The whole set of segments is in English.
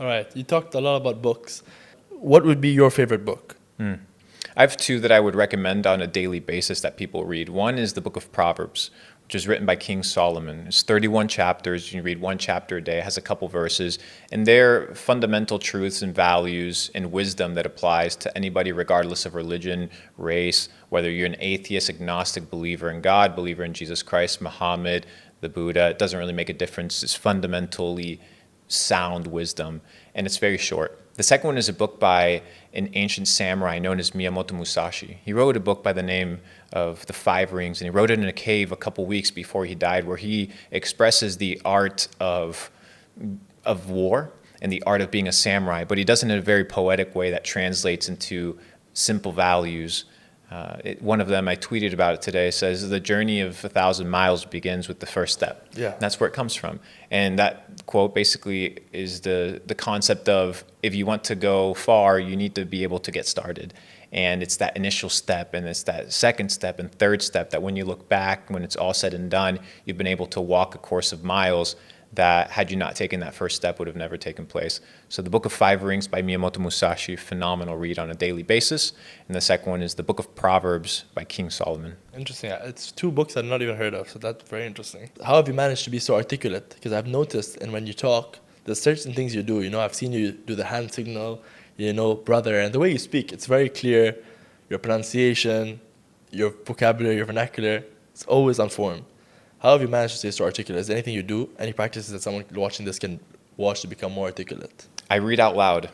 All right. You talked a lot about books. What would be your favorite book? I have two that I would recommend on a daily basis that people read. One is the book of Proverbs, which is written by King Solomon. It's 31 chapters. You read one chapter a day. It has a couple verses. And they're fundamental truths and values and wisdom that applies to anybody regardless of religion, race, whether you're an atheist, agnostic, believer in God, believer in Jesus Christ, Muhammad, the Buddha. It doesn't really make a difference. It's fundamentally sound wisdom, and it's very short. The second one is a book by an ancient samurai known as Miyamoto Musashi. He wrote a book by the name of The Five Rings, and he wrote it in a cave a couple weeks before he died, where he expresses the art of war and the art of being a samurai, but he does it in a very poetic way that translates into simple values. One of them, I tweeted about it today, says the journey of 1,000 miles begins with the first step. Yeah. And that's where it comes from. And that quote basically is the concept of, if you want to go far, you need to be able to get started. And it's that initial step, and it's that second step and third step that when you look back, when it's all said and done, you've been able to walk a course of miles that, had you not taken that first step, would have never taken place. So the Book of Five Rings by Miyamoto Musashi, phenomenal read on a daily basis. And the second one is the Book of Proverbs by King Solomon. Interesting. It's two books I've not even heard of, so that's very interesting. How have you managed to be so articulate? Because I've noticed, and when you talk, there's certain things you do. I've seen you do the hand signal, brother, and the way you speak, it's very clear. Your pronunciation, your vocabulary, your vernacular, it's always on form. How have you managed to stay so articulate? Is there anything you do? Any practices that someone watching this can watch to become more articulate? I read out loud.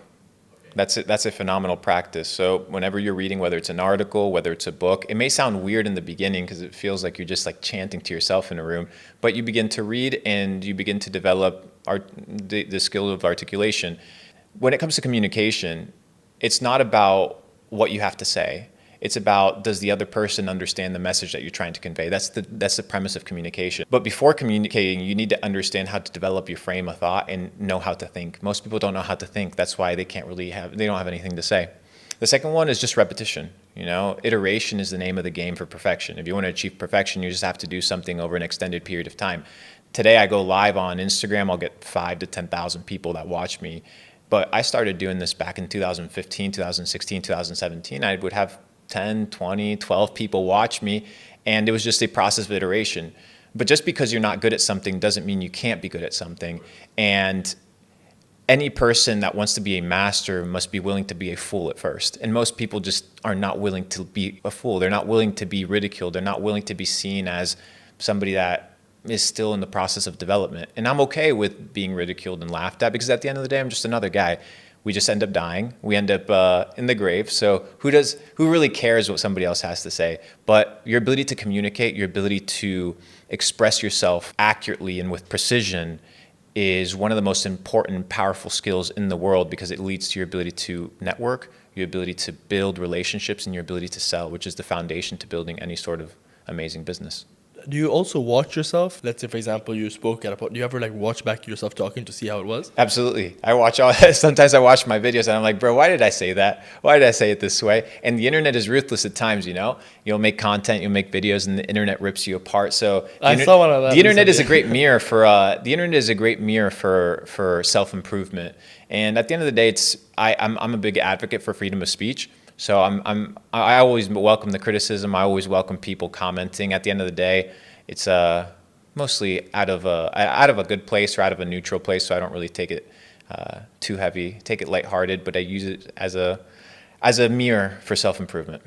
That's a phenomenal practice. So whenever you're reading, whether it's an article, whether it's a book, it may sound weird in the beginning because it feels like you're just like chanting to yourself in a room, but you begin to read and you begin to develop the skill of articulation. When it comes to communication, it's not about what you have to say. It's about, does the other person understand the message that you're trying to convey? That's the premise of communication. But before communicating, you need to understand how to develop your frame of thought and know how to think. Most people don't know how to think. That's why they don't have anything to say. The second one is just repetition. Iteration is the name of the game for perfection. If you want to achieve perfection, you just have to do something over an extended period of time. Today I go live on Instagram. I'll get 5,000 to 10,000 people that watch me. But I started doing this back in 2015, 2016, 2017. I would have 10, 20, 12 people watch me, and it was just a process of iteration. But just because you're not good at something doesn't mean you can't be good at something. And any person that wants to be a master must be willing to be a fool at first. And most people just are not willing to be a fool. They're not willing to be ridiculed. They're not willing to be seen as somebody that is still in the process of development. And I'm okay with being ridiculed and laughed at, because at the end of the day, I'm just another guy. We just end up dying. We end up in the grave. So who really cares what somebody else has to say? But your ability to communicate, your ability to express yourself accurately and with precision is one of the most important, powerful skills in the world, because it leads to your ability to network, your ability to build relationships, and your ability to sell, which is the foundation to building any sort of amazing business. Do you also watch yourself? Let's say, for example, you spoke at a point. Do you ever watch back yourself talking to see how it was? Absolutely. Sometimes I watch my videos and I'm like, bro, why did I say that? Why did I say it this way? And the internet is ruthless at times, You'll make content, you'll make videos, and the internet rips you apart. So I saw one of that. The internet is a great mirror for self-improvement. And at the end of the day, I'm a big advocate for freedom of speech. So I always welcome the criticism. I always welcome people commenting. At the end of the day, it's mostly out of a good place or out of a neutral place. So I don't really take it too heavy, take it lighthearted, but I use it as a mirror for self-improvement.